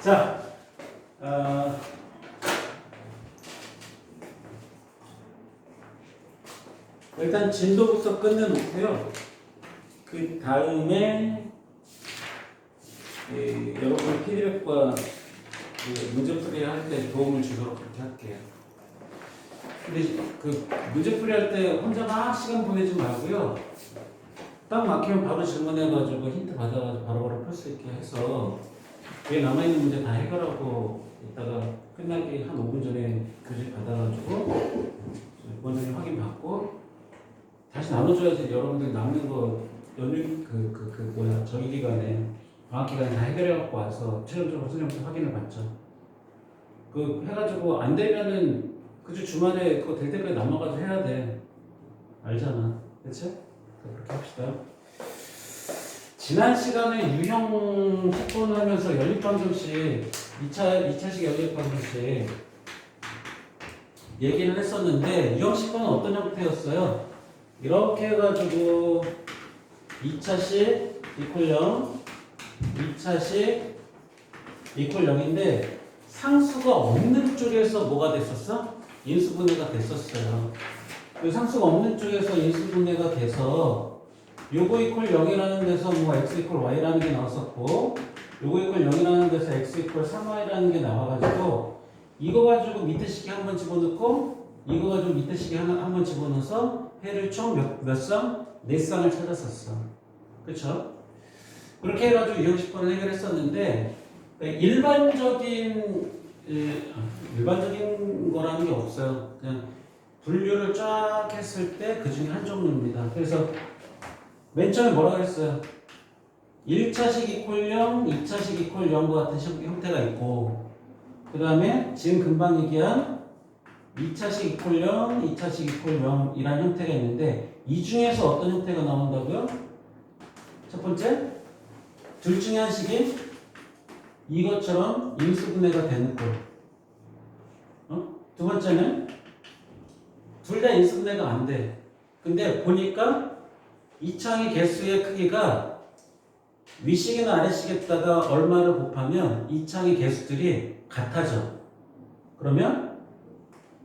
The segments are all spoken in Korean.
자, 일단 진도부터 끝내놓고요. 그 다음에 여러분 피드백과 문제풀이 할 때 도움을 주도록 그렇게 할게요. 근데 그 문제풀이 할 때 혼자 막 시간 보내지 말고요. 딱 막히면 바로 질문해가지고 힌트 받아가지고 바로바로 풀 수 있게 해서 뒤에 남아있는 문제 다 해결하고 이따가 끝나기 한 5분 전에 교재 받아가지고 원장님 확인 받고 다시 나눠줘야지. 여러분들 남는 거 연휴 저희 기간에 방학 기간에 다 해결해갖고 와서 최종적으로 선생님부터 확인을 받죠. 그 해가지고 안 되면은 그주 주말에 그거 될 때까지 남아가지고 해야 돼. 알잖아, 그치? 그렇게 합시다. 지난 시간에 유형 특분 하면서 연립방정식 2차식 연립방정식 얘기를 했었는데 유형 10번은 어떤 형태였어요? 이렇게 해가지고 2차식 이퀄 0, 2차식 이퀄 0인데 상수가 없는 쪽에서 뭐가 됐었어? 인수분해가 됐었어요. 그 상수가 없는 쪽에서 인수분해가 돼서 요거 이퀄 0이라는 데서 뭐 x 이퀄 y라는 게 나왔었고 요거 이퀄 0이라는 데서 x 이퀄 3y라는 게 나와가지고 이거 가지고 밑에 식에 한번 집어넣고 이거 가지고 밑에 식에 한번 집어넣어서 해를 총 몇 쌍? 4쌍을 찾았었어. 그쵸? 그렇게 해가지고 유형 10번을 해결했었는데 일반적인 거라는 게 없어요. 그냥 분류를 쫙 했을 때 그 중에 한 종류입니다. 그래서 맨 처음에 뭐라고 했어요? 1차식 이퀄 0, 2차식 이퀄 0과 같은 형태가 있고 그 다음에 지금 금방 얘기한 2차식 이퀄 0, 2차식 이퀄 0이라는 형태가 있는데 이 중에서 어떤 형태가 나온다고요? 첫 번째, 둘 중에 한 식이 이것처럼 인수분해가 되는 꼴. 두 번째는 둘 다 인수분해가 안 돼. 근데 보니까 이 창의 개수의 크기가 위식이나 아래식에다가 얼마를 곱하면 이 창의 개수들이 같아져. 그러면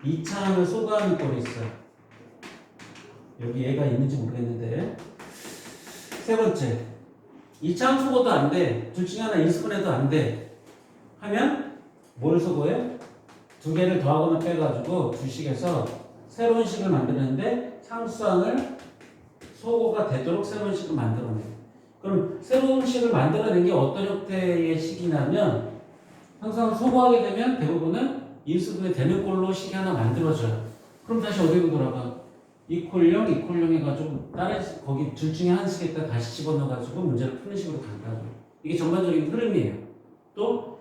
이 창을 소거하는 꼴이 있어요. 여기 얘가 있는지 모르겠는데. 세 번째, 이 창 소거도 안 돼. 둘 중에 하나 인수분해도 안 돼. 하면 뭘 소거해? 두 개를 더하거나 빼가지고 두 식에서 새로운 식을 만드는데 상수항을 소거가 되도록 새로운 식을 만들어내. 그럼 새로운 식을 만들어낸 게 어떤 형태의 식이냐면 항상 소거하게 되면 대부분은 인수분해 되는 꼴로 식이 하나 만들어져요. 그럼 다시 어디로 돌아가? 이퀄 0, 이퀄 0 해가지고 다른 거기 둘 중에 한 식에다 다시 집어넣어가지고 문제를 푸는 식으로 간다고. 이게 전반적인 흐름이에요. 또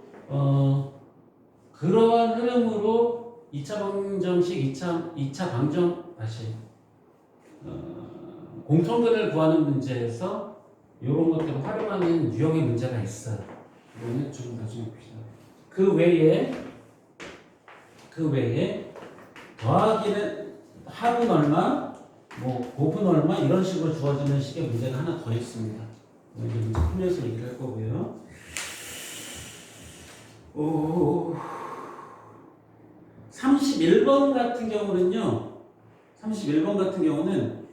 그러한 흐름으로 2차 방정식, 2차 방정 공통근을 구하는 문제에서 이런 것들을 활용하는 유형의 문제가 있어요. 이거는 좀 나중에 봅시다. 그 외에 더하기는 합은 얼마, 뭐 곱은 얼마 이런 식으로 주어지는 식의 문제가 하나 더 있습니다. 이제 문제 풀면서 얘기를 할 거고요. 31번 같은 경우는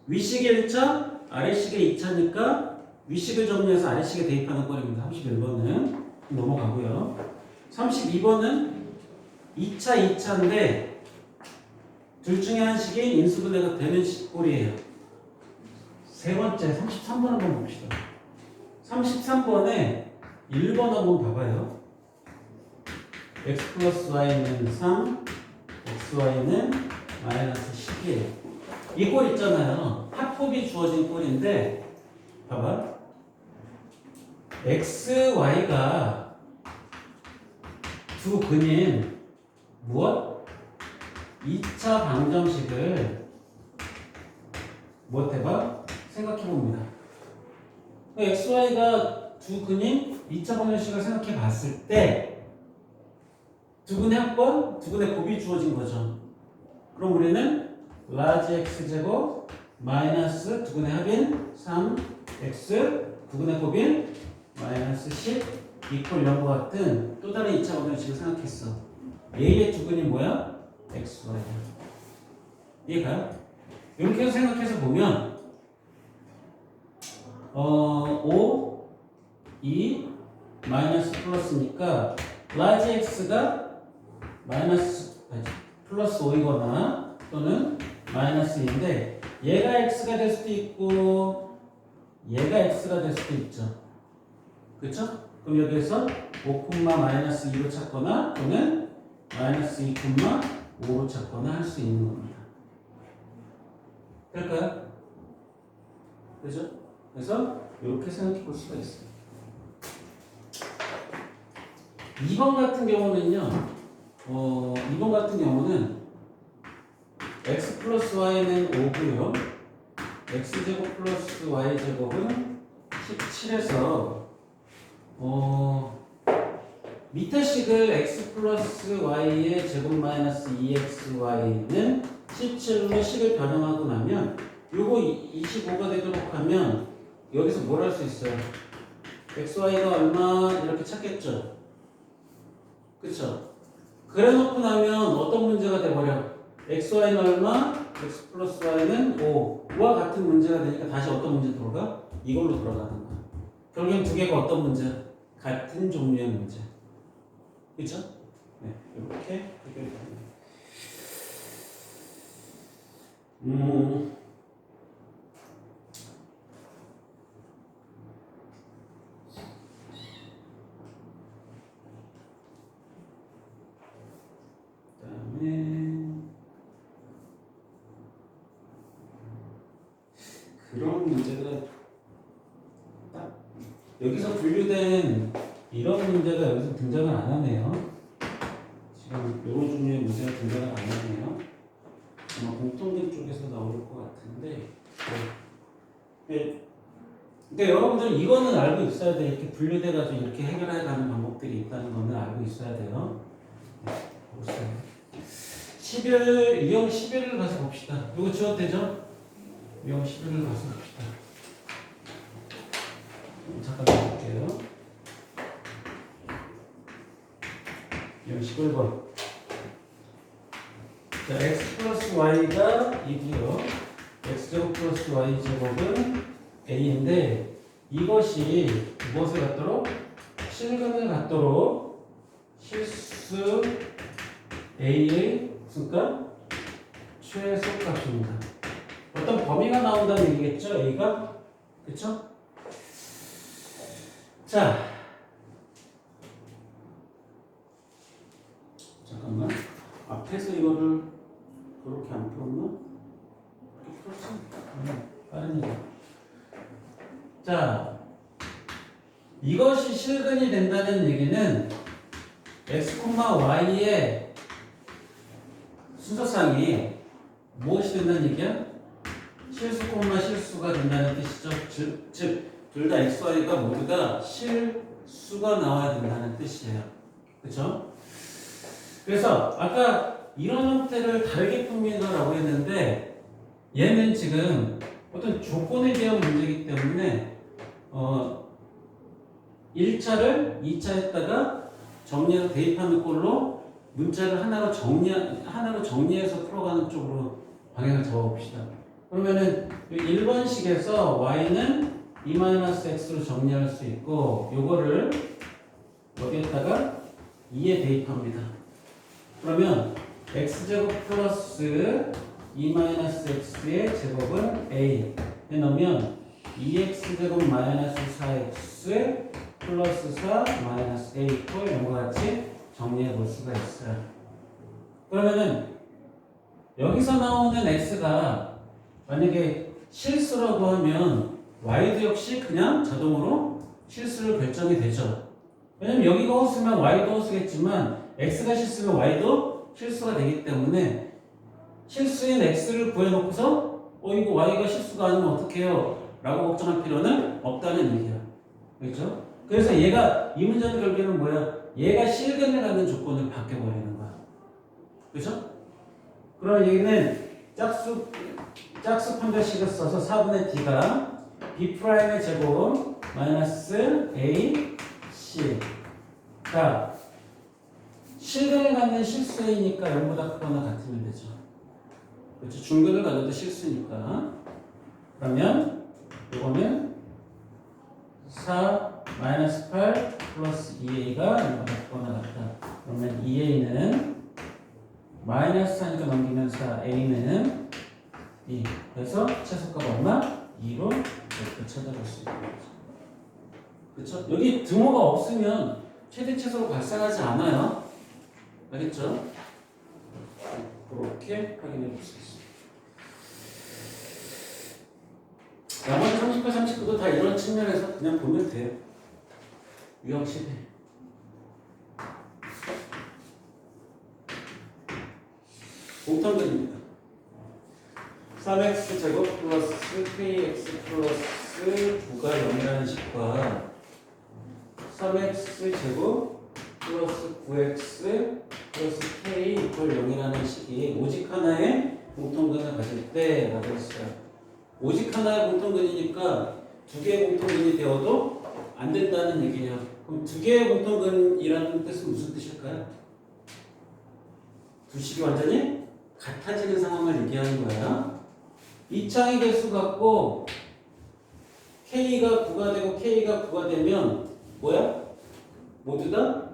위식의 1차, 아래식의 2차니까 위식을 정리해서 아래식에 대입하는 꼴입니다. 31번은 넘어가고요. 32번은 2차, 2차인데 둘 중에 한 식이 인수분해가 되는 꼴이에요. 세 번째, 33번 한번 봅시다. 33번에 1번 한번 봐봐요. x 플러스 y는 3, xy는 마이너스 10이에요. 이 꼴 있잖아요. 합곱이 주어진 꼴인데 봐봐. xy가 두 근인 무엇? 2차 방정식을 무엇 해봐? 생각해봅니다. xy가 두 근인 2차 방정식을 생각해 봤을 때 두 근의 합번, 두 근의 곱이 주어진 거죠. 그럼 우리는 라지 x제곱 마이너스 두 근의 합인 3x 두 근의 곱인 마이너스 10 이퀄 이런 거 같은 또 다른 2차 방정식 지금 생각했어. A의 두근이 뭐야? X, Y야. 이해가요? 이렇게 해서 생각해서 보면 5, 2, 마이너스 플러스니까 라지 X가 마이너스 플러스 5이거나 또는 마이너스 2인데 얘가 X가 될 수도 있고 얘가 X가 될 수도 있죠. 그쵸? 그럼 여기에서 5, 마이너스 2로 찾거나 또는 마이너스 2, 5로 찾거나 할 수 있는 겁니다. 될까요? 그죠? 그래서 이렇게 생각해 볼 수가 있어요. 2번 같은 경우는요, 2번 같은 경우는 x 플러스 y는 5고요. x제곱 플러스 y제곱은 17에서 밑에 식을 x 플러스 y의 제곱 마이너스 2xy는 17로 식을 변형하고 나면 요거 25가 되도록 하면 여기서 뭘 할 수 있어요? xy가 얼마 이렇게 찾겠죠? 그쵸? 그래 놓고 나면 어떤 문제가 돼버려? xy는 얼마? x 플러스 y는 5와 같은 문제가 되니까 다시 어떤 문제 들어가? 이걸로 돌아가는 거야. 결국엔 두 개가 어떤 문제? 같은 종류의 문제. 그쵸? 네, 이렇게 해결이 됩니다. 그런 문제가 딱 여기서 분류된 이런 문제가 여기서 등장을 안 하네요. 지금 이런 종류의 문제가 등장을 안 하네요. 아마 공통된 쪽에서 나올 것 같은데. 네. 그러니까 여러분들 이거는 알고 있어야 돼. 이렇게 분류돼가지고 이렇게 해결해가는 방법들이 있다는 거는 알고 있어야 돼요. 네, 보세요. 11, 유형 11을 가서 봅시다. 이거 지워도 되죠? 유형 11을 가서 봅시다. 잠깐 볼게요. 유형 11번. 자, x 플러스 y가 2고요. x제곱 플러스 y제곱은 a인데 이것이 무엇을 갖도록? 실근을 갖도록 실수 a의 무슨 값? 최소값입니다. 어떤 범위가 나온다는 얘기겠죠? a가? 그쵸? 자, 잠깐만. 앞에서 이거를 그렇게 안 풀었나? 이렇게 풀었어? 빠르니까. 자, 이것이 실근이 된다는 얘기는 x, y의 순서상이 무엇이 된다는 얘기야? 실수, 실수가 된다는 뜻이죠. 즉, 둘 다 x, y가 모두가 실수가 나와야 된다는 뜻이에요. 그쵸? 그래서 아까 이런 형태를 다르게 풉니다라고 했는데 얘는 지금 어떤 조건에 대한 문제이기 때문에 1차를 2차에다가 정리해서 대입하는 꼴로 문자를 하나로 정리해서 풀어가는 쪽으로 방향을 잡아봅시다. 그러면은 1번식에서 y는 2-x로 정리할 수 있고 요거를 여기에다가 2에 대입합니다. 그러면 x제곱 플러스 2-x의 제곱은 a에 넣으면 2x제곱 마이너스 4x 플러스 4 마이너스 a 이퀄 이런 거 같이 정리해 볼 수가 있어요. 그러면은 여기서 나오는 x가 만약에 실수라고 하면 y도 역시 그냥 자동으로 실수를 결정이 되죠. 왜냐면 여기가 허수면 y도 허수겠지만 x가 실수면 y도 실수가 되기 때문에 실수인 x를 구해놓고서 이거 y가 실수가 아니면 어떡해요? 라고 걱정할 필요는 없다는 얘기야. 그렇죠? 그래서 얘가 이 문제의 결국에는 뭐야? 얘가 실근을 갖는 조건을 바뀌어버리는 거야. 그렇죠? 그런 얘기는 짝수 판별식을 써서 4분의 d가 b'의 제곱 마이너스 a c 자, 실근을 갖는 실수이니까 0보다 크거나 같으면 되죠. 그렇죠? 중근을 갖는데 실수니까. 그러면 이거는 4 마이너스 8 플러스 2a가 0보다 크거나 같다. 그러면 2a는 마이너스 하니까 넘기면 4a는 2. 그래서 최소값 얼마? 2로 이렇게 찾아볼 수 있는 거죠. 그렇죠? 여기 등호가 없으면 최대 최소로 발생하지 않아요. 알겠죠? 그렇게 확인해 볼 수 있습니다. 나머지 38, 39도 다 이런 측면에서 그냥 보면 돼요. 유형 12. 공통근입니다. 3x 제곱 플러스 kx 플러스 9가 0이라는 식과 3x 제곱 플러스 9x 플러스 k 이퀄 0이라는 식이 오직 하나의 공통근을 가질 때 라고 했어요. 오직 하나의 공통근이니까 두 개의 공통근이 되어도 안 된다는 얘기예요. 그럼 두 개의 공통근이라는 뜻은 무슨 뜻일까요? 두 식이 완전히 같아지는 상황을 얘기하는 거야. 이창의 개수 갖고 k가 9가 되고 k가 9가 되면 뭐야? 모두 다?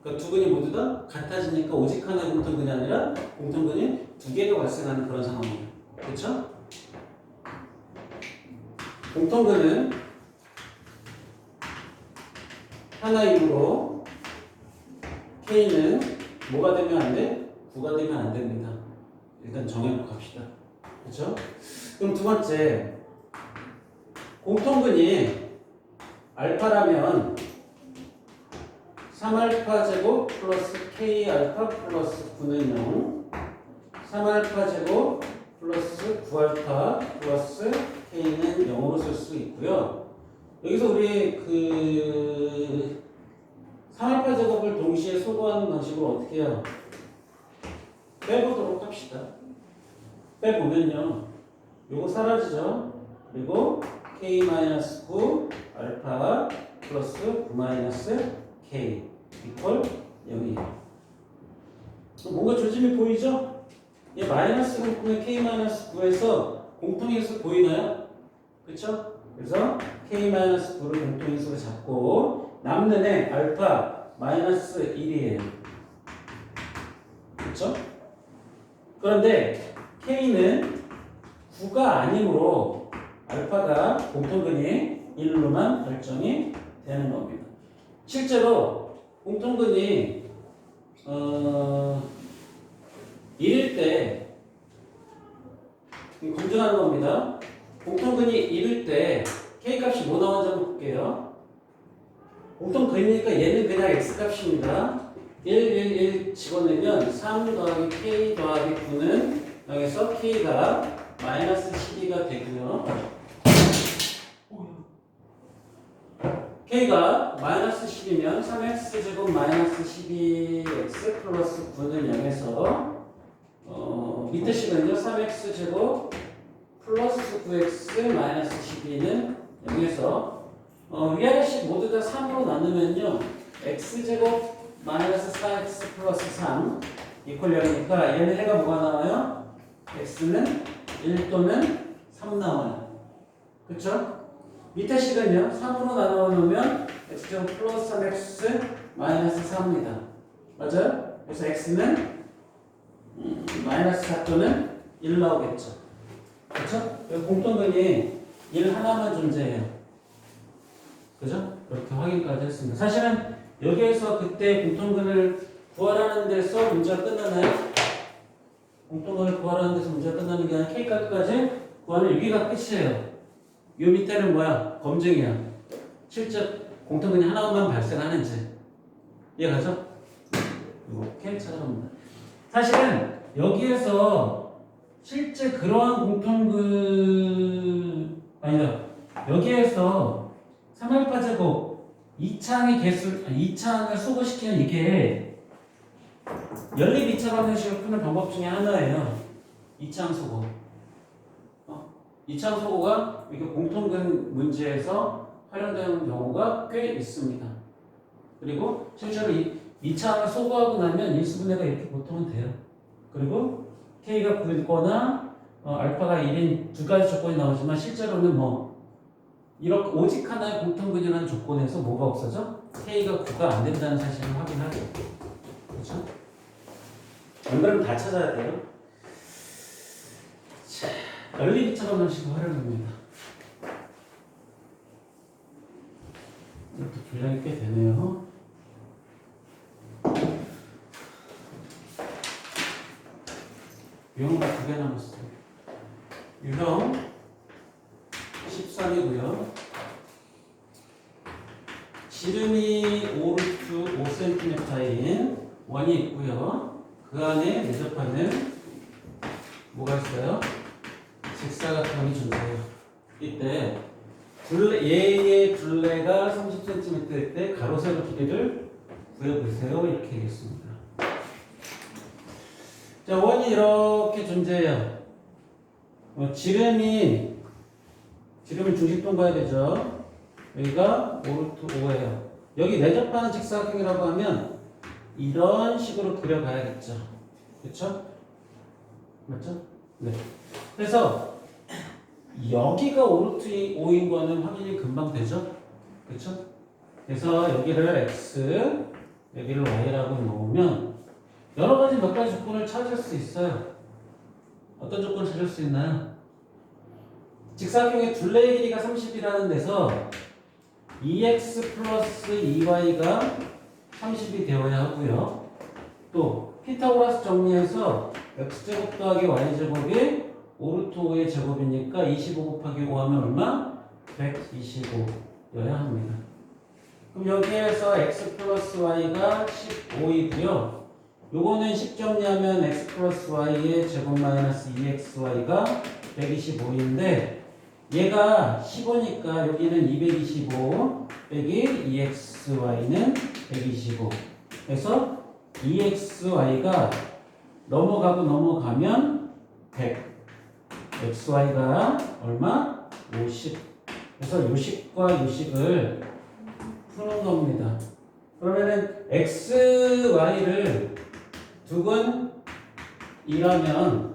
그러니까 두 근이 모두 다 같아지니까 오직 하나의 공통근이 아니라 공통근이 두 개가 발생하는 그런 상황이에요. 그렇죠? 공통근은 하나이므로 k는 뭐가 되면 안 돼? 9가 되면 안 됩니다. 일단 정해놓고 갑시다. 그렇죠? 그럼 두 번째, 공통근이 알파라면 3알파 제곱 플러스 k알파 플러스 9는 0, 3알파 제곱 플러스 9알파 플러스 k는 0으로 쓸 수 있고요. 여기서 우리 그 3알파 제곱을 동시에 소거하는 방식으로 어떻게 해요? 빼보도록 합시다. 빼보면요, 요거 사라지죠. 그리고 k-9 알파 플러스 9-k 이퀄 0이에요. 뭔가 조짐이 보이죠? 얘 마이너스 분포의 k-9에서 공통인수 보이나요? 그쵸? 그래서 k-9를 공통인수로 잡고 남는 애 알파 마이너스 1이에요. 그쵸? 그런데 k는 9가 아니므로 알파가 공통근이 1로만 결정이 되는 겁니다. 실제로 공통근이 1일 때 검증하는 겁니다. 공통근이 1일 때 k값이 뭐 나오는지 한번 볼게요. 공통근이니까 얘는 그냥 x값입니다. 1, 1, 1 집어내면 3 더하기 k 더하기 9는 여기서 k가 마이너스 12가 되고요. k가 마이너스 10이면 3x 제곱 마이너스 12x 플러스 9는 0에서 밑에 식은요 3x 제곱 플러스 9x 마이너스 12는 0에서 위아래식 모두 다 3으로 나누면요 x제곱 마이너스 4x 플러스 3 이퀄 0이니까 얘는 해가 뭐가 나와요? x는 1 또는 3 나와요. 그쵸? 밑에 식은요 3으로 나눠 놓으면 x제곱 플러스 3x 마이너스 4입니다. 맞아요? 그래서 x는 마이너스 4 또는 1 나오겠죠. 그쵸? 공통근이 1 하나만 존재해요. 그죠? 그렇게 확인까지 했습니다. 사실은 여기에서 그때 공통근을 구하라는 데서 문제가 끝나나요? 공통근을 구하라는 데서 문제가 끝나는 게 아니라 k값까지 구하는 여기가 끝이에요. 요 밑에는 뭐야? 검증이야. 실제 공통근이 하나만 발생하는지. 이해가죠? 이렇게 찾아봅니다. 사실은 여기에서 실제 그러한 공통근 아니다. 여기에서 3알파 제곱 2창의 개수 2창을 소거시키는 이게 연립 2차 방정식을 푸는 방법 중에 하나예요. 2창 소거. 2창 소거가 이게 공통근 문제에서 활용되는 경우가 꽤 있습니다. 그리고 실제로 이 차항을 소거하고 나면 인수분해가 이렇게 보통은 돼요. 그리고 K가 9거나 알파가 1인 두 가지 조건이 나오지만 실제로는 뭐 이렇게 오직 하나의 공통근이라는 조건에서 뭐가 없어져? K가 9가 안 된다는 사실을 확인하죠. 그렇죠? 안 그러면 다 찾아야 돼요. 자, 열리 2차 방정식을 활용합니다. 이것도 분량이 꽤 되네요. 유형가 2개 남았어요. 유형 13이고요. 지름이 5루트 5cm인 원이 있고요. 그 안에 내접하는 뭐가 있어요? 직사각형이 존재해요. 이때 얘의 둘레가 30cm일 때 가로 세로 길이를 구해보세요. 이렇게 하겠습니다. 자, 원이 이렇게 존재해요. 지름은 중심동 봐야 되죠. 여기가 5루트 5예요. 여기 내접하는 직사각형이라고 하면 이런 식으로 그려가야겠죠. 그렇죠? 맞죠? 네. 그래서 여기가 5루트 5인 거는 확인이 금방 되죠? 그렇죠? 그래서 여기를 x, 여기를 y라고 놓으면 여러 가지 몇 가지 조건을 찾을 수 있어요. 어떤 조건을 찾을 수 있나요? 직사각형의 둘레의 길이가 30이라는 데서 2x 플러스 2y가 30이 되어야 하고요. 또 피타고라스 정리해서 x제곱 더하기 y제곱이 5루트 5의 제곱이니까 25 곱하기 5 하면 얼마? 125여야 합니다. 그럼 여기에서 x 플러스 y가 15이고요. 요거는 10 정리하면 x 플러스 y의 제곱 마이너스 2xy가 125인데 얘가 15니까 여기는 225 빼기 2xy는 125. 그래서 2xy가 넘어가면 100. xy가 얼마? 50. 그래서 요식과 요식을 푸는 겁니다. 그러면은 xy를 두근 2라면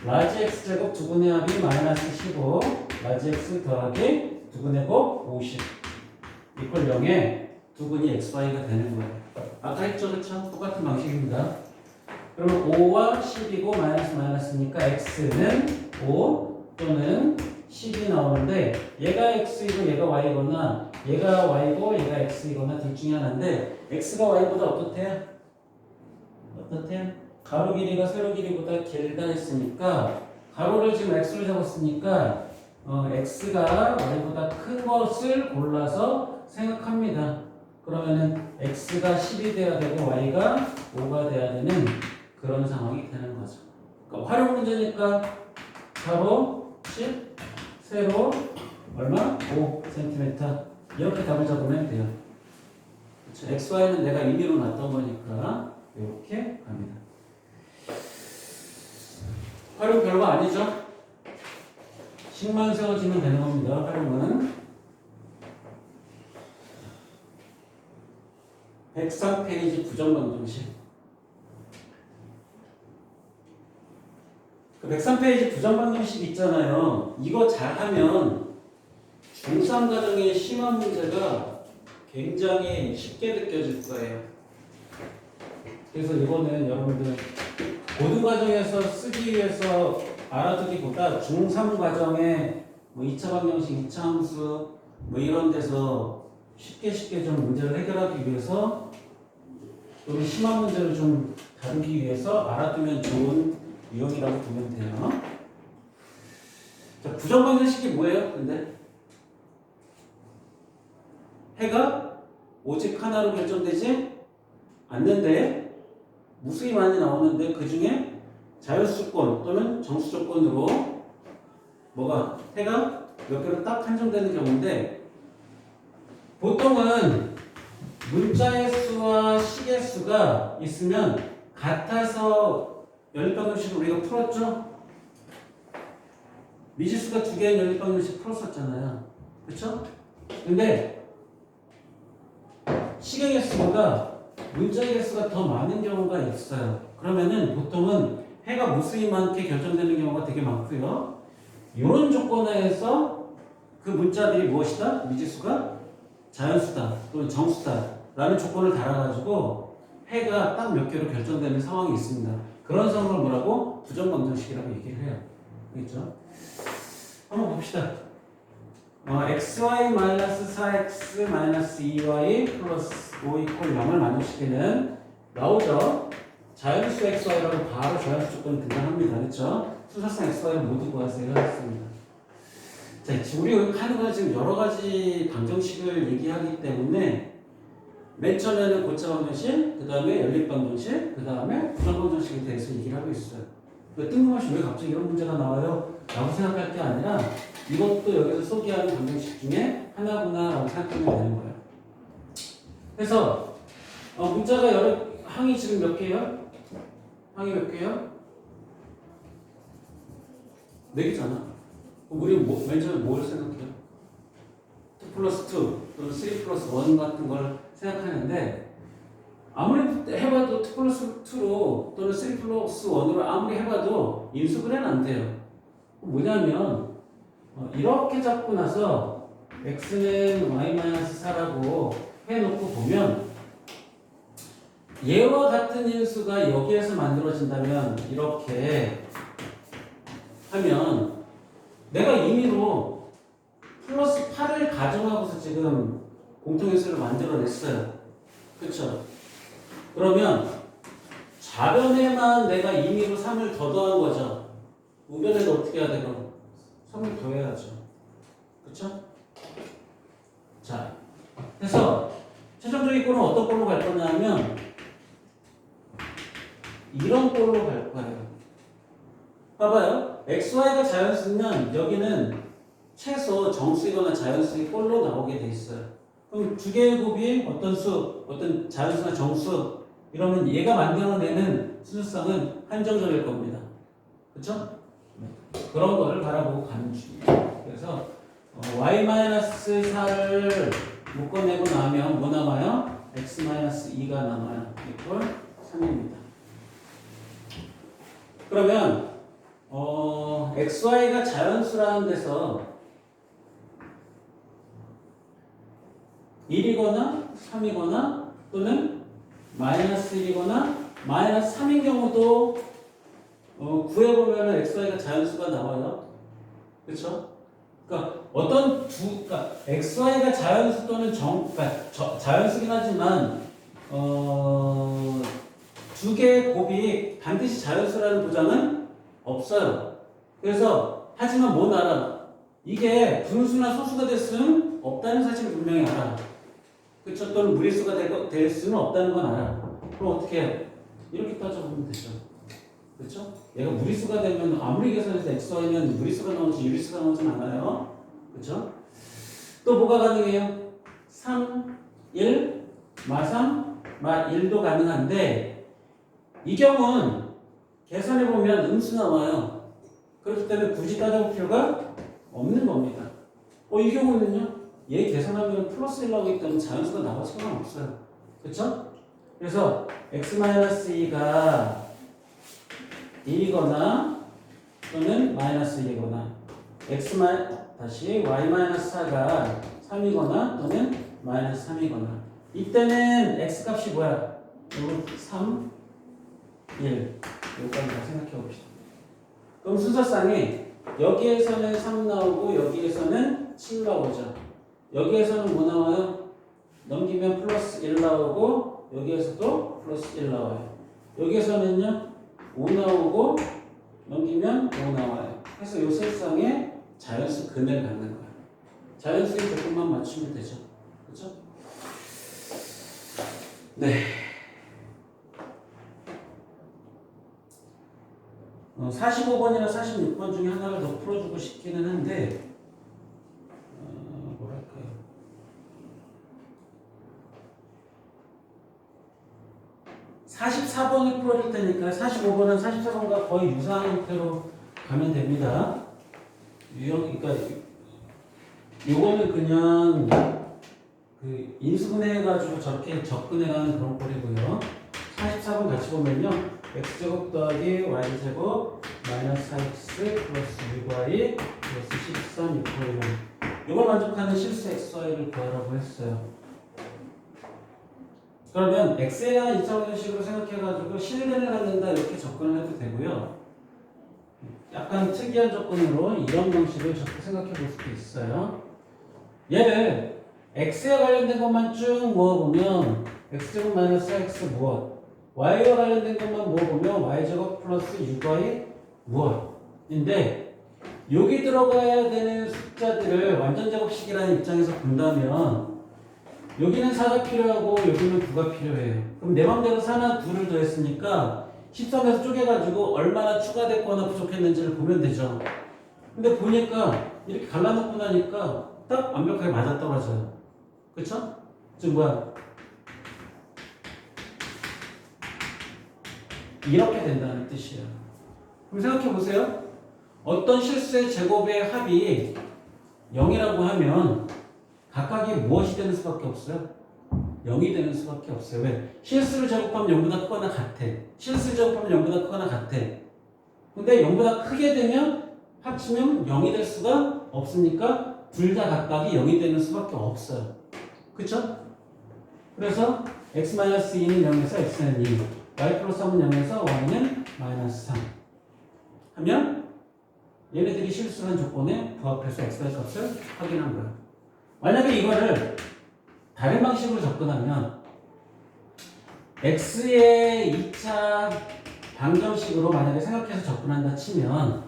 라지 x제곱 두근의 합이 마이너스 15 라지 x 더하기 두근의 곱 50 이퀄 0에 두근이 xy가 되는 거예요. 아까 했죠? 그쵸? 똑같은 방식입니다. 그러면 5와 10이고 마이너스니까 x는 5 또는 10이 나오는데 얘가 x이고 얘가 y거나 얘가 y고 얘가 x이거나 둘 중에 하나인데 x가 y보다 어떻대요? 가로 길이가 세로 길이보다 길다 했으니까 가로를 지금 x로 잡았으니까 x가 y보다 큰 것을 골라서 생각합니다. 그러면은 x가 10이 돼야 되고 y가 5가 돼야 되는 그런 상황이 되는 거죠. 그러니까 활용 문제니까 가로 10, 세로 얼마? 5cm 이렇게 답을 잡으면 돼요. 그렇죠? xy는 내가 임의로 놨던 거니까 이렇게 갑니다. 활용 별거 아니죠? 식만 세워지면 되는 겁니다. 활용은 103페이지 부정방정식. 그 103페이지 부정방정식 있잖아요. 이거 잘하면 중3 과정의 심화 문제가 굉장히 쉽게 느껴질 거예요. 그래서 이거는 여러분들 고등 과정에서 쓰기 위해서 알아두기보다 중3 과정에 뭐 2차 방정식, 2차 함수 뭐 이런 데서 쉽게 좀 문제를 해결하기 위해서 또는 심화 문제를 좀 다루기 위해서 알아두면 좋은 유형이라고 보면 돼요. 자, 부정방정식이 뭐예요? 근데 해가 오직 하나로 결정되지 않는데 무수히 많이 나오는데 그 중에 자연수조건 또는 정수조건으로 뭐가 해가 몇 개로 딱 한정되는 경우인데 보통은 문자의 수와 식의 수가 있으면 같아서 연립방정식을 우리가 풀었죠? 미지수가 두 개인 연립방정식 풀었었잖아요. 그렇죠? 근데 시계 개수보다 문자 개수가 더 많은 경우가 있어요. 그러면은 보통은 해가 무수히 많게 결정되는 경우가 되게 많고요. 이런 조건하에서 그 문자들이 무엇이다? 미지수가 자연수다 또는 정수다라는 조건을 달아가지고 해가 딱 몇 개로 결정되는 상황이 있습니다. 그런 상황을 뭐라고? 부정방정식이라고 얘기를 해요. 알겠죠? 한번 봅시다. xy-4x-2y 플러스 5 이퀄 0을 만족시키는 나오죠? 자연수 xy라고 바로 자연수 조건이 등장합니다. 그렇죠? 수사상 xy를 모두 구하세요. 했습니다. 자, 지금 우리 하는 건 지금 여러 가지 방정식을 얘기하기 때문에 맨 처음에는 고차 방정식, 그 다음에 연립 방정식, 그 다음에 부정 방정식에 대해서 얘기를 하고 있어요. 뜬금없이 왜 갑자기 이런 문제가 나와요? 라고 생각할 게 아니라 이것도 여기서 소개하는 방정식 중에 하나구나 라고 생각하면 되는 거예요. 그래서 문자가 항이 지금 몇 개예요? 항이 몇 개예요? 4개잖아. 우리 맨 처음에 뭘 생각해요? 2 플러스 2 또는 3 플러스 1 같은 걸 생각하는데 아무리 해봐도 2 플러스 2로 또는 3 플러스 1으로 아무리 해봐도 인수분해는 안 돼요. 뭐냐면 이렇게 잡고 나서 x는 y-4라고 해놓고 보면 얘와 같은 인수가 여기에서 만들어진다면 이렇게 하면 내가 임의로 플러스 8을 가정하고서 지금 공통인수를 만들어냈어요. 그쵸? 그러면 좌변에만 내가 임의로 3을 더 더한 거죠. 우변에도 어떻게 해야 돼요? 3을 더해야죠. 그쵸? 자, 그래서 최종적인 꼴은 어떤 꼴로 갈 거냐면 이런 꼴로 갈 거예요. 봐봐요. XY가 자연수면 여기는 최소 정수이거나 자연수의 꼴로 나오게 돼 있어요. 그럼 두 개의 곱이 어떤 수, 어떤 자연수나 정수 이러면 얘가 만들어내는 수수성은 한정적일 겁니다. 그렇죠? 그런 거를 바라보고 가는 중이에요. 그래서 y-4를 묶어내고 나면 뭐 남아요? x-2가 남아요. 이퀄 3입니다. 그러면 xy가 자연수라는 데서 1이거나 3이거나 또는 마이너스 1이거나 마이너스 3인 경우도 구해보면 xy가 자연수가 나와요. 그렇죠? 그러니까 그러니까 xy가 자연수 또는 그러니까 자연수긴 하지만 두 개의 곱이 반드시 자연수라는 보장은 없어요. 그래서 하지만 뭔 알아? 이게 분수나 소수가 될 수는 없다는 사실을 분명히 알아. 그렇죠? 또는 무리수가 될 수는 없다는 건 알아. 그럼 어떻게 해요? 이렇게 따져보면 되죠. 그렇죠? 얘가 무리수가 되면 아무리 계산해서 xy는 무리수가 나오지 유리수가 나오진 않아요. 그렇죠? 또 뭐가 가능해요? 3, 1, 마3, 마1도 가능한데 이 경우는 계산해보면 음수 나와요. 그렇기 때문에 굳이 따져볼 필요가 없는 겁니다. 이 경우는요, 얘 계산하면 플러스 1 나오기 때문에 자연수가 나올 수가 없어요. 그쵸? 그래서 x-2가 1이거나 또는 마이너스 1이거나 y-4가 3이거나 또는 마이너스 3이거나 이때는 x값이 뭐야? 3, 1 여기까지 다 생각해 봅시다. 그럼 순서상에 여기에서는 3 나오고 여기에서는 7 나오죠. 여기에서는 뭐 나와요? 넘기면 플러스 1 나오고 여기에서도 플러스 1 나와요. 여기에서는요 5 나오고 넘기면 5 나와요. 그래서 이 세 쌍에 자연수 근을 갖는 거예요. 자연수의 조건만 맞추면 되죠. 그렇죠? 네. 45번이나 46번 중에 하나를 더 풀어주고 싶기는 한데 뭐랄까요? 44번을 풀어줄 테니까 45번은 44번과 거의 유사한 형태로 가면 됩니다. 그러니까 요거는 그냥 그 인수분해해가지고 저렇게 접근해가는 그런 꼴이고요. 44번 같이 보면요. x제곱 더하기 y제곱 마이너스 4x 플러스 6y 플러스 13 이퀄 1. 이걸 만족하는 실수 xy를 구하라고 했어요. 그러면 x에 대한 2차 방정식으로 생각해가지고 실근을 갖는다 이렇게 접근을 해도 되고요. 약간 특이한 조건으로 이런 방식을 생각해 볼 수도 있어요. 얘를 x에 관련된 것만 쭉 모아보면 x제곱 마이너스 4x 무엇, y와 관련된 것만 모아보면 y제곱 플러스 6y 무엇인데, 여기 들어가야 되는 숫자들을 완전제곱식이라는 입장에서 본다면 여기는 4가 필요하고 여기는 9가 필요해요. 그럼 내 맘대로 4나 9를 더했으니까 13에서 쪼개가지고 얼마나 추가됐거나 부족했는지를 보면 되죠. 근데 보니까 이렇게 갈라놓고 나니까 딱 완벽하게 맞아떨어져요. 그쵸? 지금 뭐야? 이렇게 된다는 뜻이에요. 그럼 생각해 보세요. 어떤 실수의 제곱의 합이 0이라고 하면 각각이 무엇이 되는 수밖에 없어요? 0이 되는 수밖에 없어요. 왜? 실수를 제곱하면 0보다 크거나 같아. 실수를 제곱하면 0보다 크거나 같아. 근데 0보다 크게 되면 합치면 0이 될 수가 없으니까 둘 다 각각이 0이 되는 수밖에 없어요. 그쵸? 그래서 x-2는 0에서 x는 2, y 플러스 3은 0에서 y는 마이너스 3 하면 얘네들이 실수한 조건에 부합해서 x의 값을 확인한 거예요. 만약에 이거를 다른 방식으로 접근하면 x의 2차 방정식으로 만약에 생각해서 접근한다 치면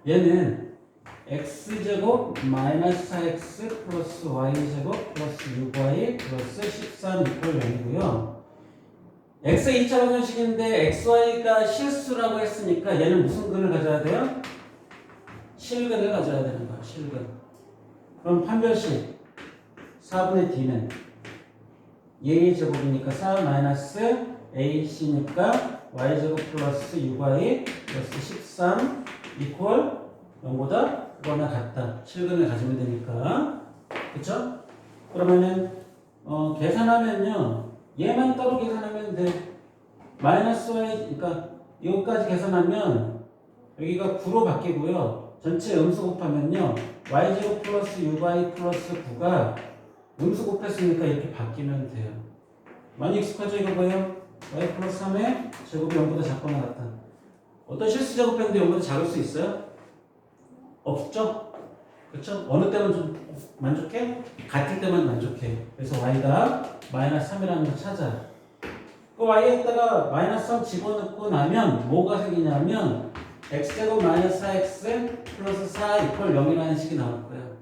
얘는 x제곱 마이너스 4x 플러스 y제곱 플러스 6y 플러스 13 이퀄 0이고요. x의 2차 방정식인데 xy가 실수라고 했으니까 얘는 무슨 근을 가져야 돼요? 실근을 가져야 되는 거야. 실근. 그럼 판별식 4분의 d는 얘의 제곱이니까 4 마이너스 ac니까 y제곱 플러스 6y 플러스 13 이퀄 0보다 그거나 같다. 실근을 가지면 되니까. 그쵸? 그러면은 계산하면요. 얘만 따로 계산하면 돼. 마이너스 y, 그러니까 이거까지 계산하면 여기가 9로 바뀌고요. 전체 음수 곱하면요. y제곱 플러스 6y 플러스 9가 음수 곱했으니까 이렇게 바뀌면 돼요. 많이 익숙하죠? 이거 뭐예요? y 플러스 3의 제곱이 0보다 작거나 같다. 어떤 실수 제곱했는데 0보다 작을 수 있어요? 없죠? 그렇죠? 어느 때는 좀 만족해? 같을 때만 만족해. 그래서 y가 마이너스 3이라는 걸 찾아. 그 y에다가 마이너스 3 집어넣고 나면 뭐가 생기냐면 x제곱 마이너스 4x 플러스 4 이퀄 0이라는 식이 나올 거예요.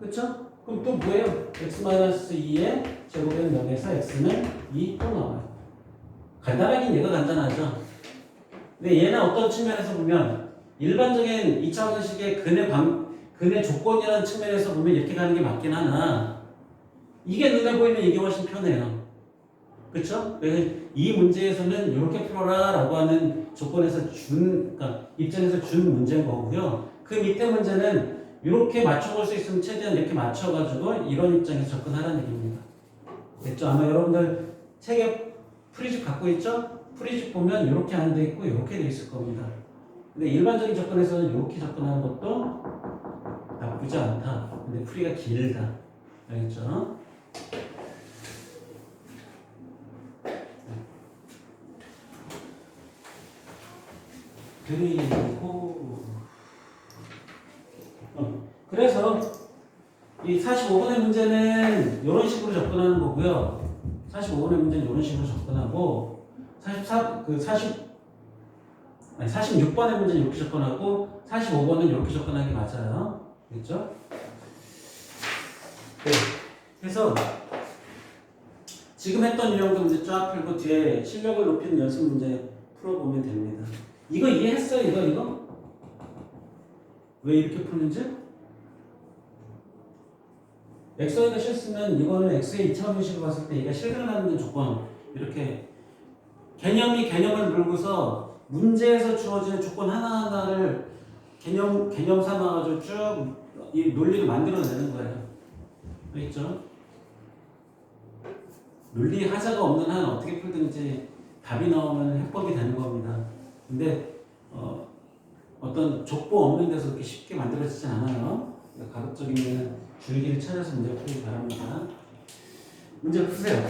그쵸? 그럼 또 뭐예요? x 마이너스 2의 제곱은 0에서 x는 2 또 나와요. 간단하긴 얘가 간단하죠. 근데 얘는 어떤 측면에서 보면 일반적인 2차 방정식의 근의 조건이라는 측면에서 보면 이렇게 가는 게 맞긴 하나 이게 눈에 보이면 이게 훨씬 편해요. 그쵸? 이 문제에서는 이렇게 풀어라 라고 하는 조건에서 그러니까 입장에서 준 문제인 거고요. 그 밑에 문제는 이렇게 맞춰볼 수 있으면 최대한 이렇게 맞춰가지고 이런 입장에서 접근하라는 얘기입니다. 됐죠? 아마 여러분들 책에 프리집 갖고 있죠? 프리집 보면 이렇게 안 돼 있고 이렇게 돼 있을 겁니다. 근데 일반적인 접근에서는 이렇게 접근하는 것도 나쁘지 않다. 근데 프리가 길다. 알겠죠? 그리고 그래서 이 45번의 문제는 이런 식으로 접근하는 거고요. 45번의 문제는 이런 식으로 접근하고 46번의 문제는 이렇게 접근하고 45번은 이렇게 접근하는 게 맞아요. 그렇죠? 네. 그래서 지금 했던 유형도 문제 쫙 풀고 뒤에 실력을 높이는 연습 문제 풀어보면 됩니다. 이거 이해했어요? 이거? 왜 이렇게 푸는지? xy가 실수면 이거는 x의 2차 방정식으로 봤을 때 얘가 실근을 하는 조건 이렇게 개념이 개념을 물고서 문제에서 주어지는 조건 하나하나를 개념 삼아가지고 쭉 이 논리를 만들어내는 거예요. 알겠죠? 논리 하자가 없는 한 어떻게 풀든지 답이 나오면 해법이 되는 겁니다. 근데 어떤 족보 없는 데서 그렇게 쉽게 만들어지지 않아요. 그러니까 가급적이면 줄기를 찾아서 문제 풀기 바랍니다. 문제 푸세요.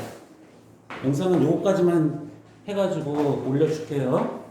영상은 요거까지만 해가지고 올려줄게요.